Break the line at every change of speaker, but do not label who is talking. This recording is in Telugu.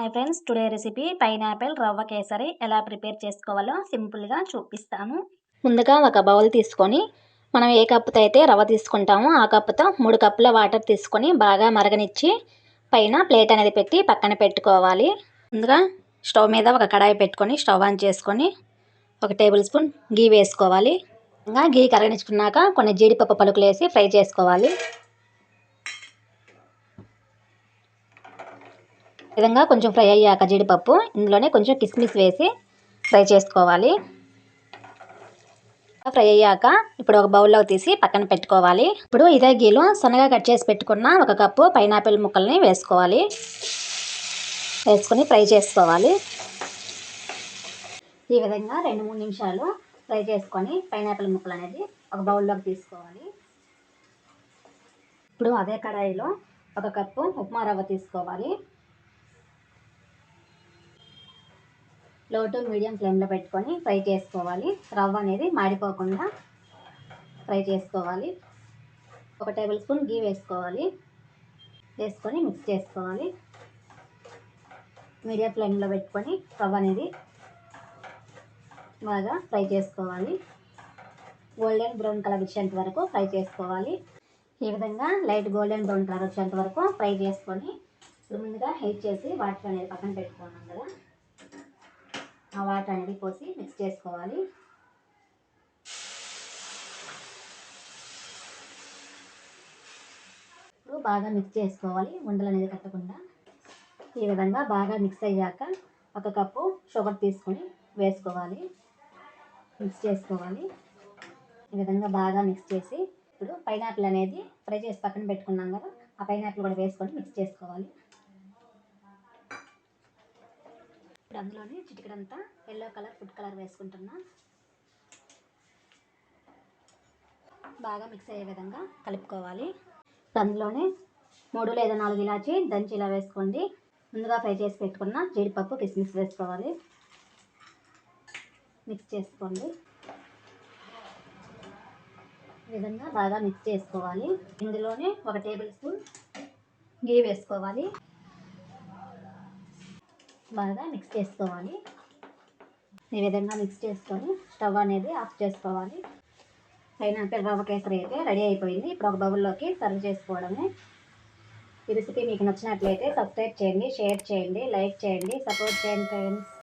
Hi friends, today recipe pineapple రవ్వ కేసరి ఎలా ప్రిపేర్ చేసుకోవాలో సింపుల్గా చూపిస్తాను. ముందుగా ఒక బౌల్ తీసుకొని మనం ఏ కప్పుతో అయితే రవ్వ తీసుకుంటామో ఆ కప్పుతో 3 కప్పుల వాటర్ తీసుకొని బాగా మరగనిచ్చి పైన ప్లేట్ అనేది పెట్టి పక్కన పెట్టుకోవాలి. ముందుగా స్టవ్ మీద ఒక కడాయి పెట్టుకొని స్టవ్ ఆన్ చేసుకొని 1 టేబుల్ స్పూన్ గీ వేసుకోవాలి. ఇంకా గీ కరగించుకున్నాక కొన్ని జీడిపప్పు పలుకులు వేసి ఫ్రై చేసుకోవాలి. విధంగా కొంచెం ఫ్రై అయ్యాక జీడిపప్పు ఇందులోనే కొంచెం కిస్మిస్ వేసి ఫ్రై చేసుకోవాలి. ఫ్రై అయ్యాక ఇప్పుడు ఒక బౌల్లో తీసి పక్కన పెట్టుకోవాలి. ఇప్పుడు ఇదే గీలో సన్నగా కట్ చేసి పెట్టుకున్న 1 కప్పు పైనాపిల్ ముక్కల్ని వేసుకొని ఫ్రై చేసుకోవాలి. ఈ విధంగా 2-3 నిమిషాలు ఫ్రై చేసుకొని పైనాపిల్ ముక్కలు అనేది ఒక బౌల్లోకి తీసుకోవాలి. ఇప్పుడు అదే కడాయిలో 1 కప్పు ఉప్మా రవ్వ తీసుకోవాలి. లో టు మీడియం ఫ్లేమ్లో పెట్టుకొని ఫ్రై చేసుకోవాలి. రవ్వ అనేది మాడిపోకుండా ఫ్రై చేసుకోవాలి. 1 టేబుల్ స్పూన్ గీ వేసుకొని మిక్స్ చేసుకోవాలి. మీడియం ఫ్లేమ్లో పెట్టుకొని రవ్వ అనేది బాగా ఫ్రై చేసుకోవాలి. గోల్డెన్ బ్రౌన్ కలర్ వచ్చేంత వరకు ఫ్రై చేసుకోవాలి. ఈ విధంగా లైట్ గోల్డెన్ బ్రౌన్ కలర్ వచ్చేంత వరకు ఫ్రై చేసుకొని ఇప్పుడు ముందుగా హీట్ చేసి వాటర్ అనేది పక్కన పెట్టుకున్నాం కదా, ఆ వాటర్ అనేది పోసి మిక్స్ చేసుకోవాలి. ఇప్పుడు బాగా మిక్స్ చేసుకోవాలి, ఉండలు అనేది కట్టకుండా. ఈ విధంగా బాగా మిక్స్ అయ్యాక 1 కప్పు షుగర్ తీసుకొని వేసుకోవాలి, మిక్స్ చేసుకోవాలి. ఈ విధంగా బాగా మిక్స్ చేసి ఇప్పుడు పైనాపిల్ అనేది ఫ్రై చేసి పక్కన పెట్టుకున్నాం కదా, ఆ పైనాపిల్ కూడా వేసుకొని మిక్స్ చేసుకోవాలి. ఇప్పుడు అందులోనే చిటికెడంతా ఎల్లో కలర్ ఫుడ్ కలర్ వేసుకుంటున్నా. బాగా మిక్స్ అయ్యే విధంగా కలుపుకోవాలి. అందులోనే 3 లేదా 4 ఇలాచి దంచి ఇలా వేసుకోండి. ముందుగా ఫ్రై చేసి పెట్టుకున్న జీడిపప్పు కిస్మిస్ వేసుకోవాలి, మిక్స్ చేసుకోండి. ఈ విధంగా బాగా మిక్స్ చేసుకోవాలి. ఇందులోనే 1 టేబుల్ స్పూన్ గీ వేసుకోవాలి, బాగా మిక్స్ చేసుకోవాలి. ఈ విధంగా మిక్స్ చేసుకొని స్టవ్ అనేది ఆఫ్ చేసుకోవాలి. పైనాపిల్ రవ్వ కేసరి అయితే రెడీ అయిపోయింది. ఇప్పుడు ఒక బౌల్లోకి సర్వ్ చేసుకోవడమే. ఈ రెసిపీ మీకు నచ్చినట్లయితే సబ్స్క్రైబ్ చేయండి, షేర్ చేయండి, లైక్ చేయండి, సపోర్ట్ చేయండి ఫ్రెండ్స్.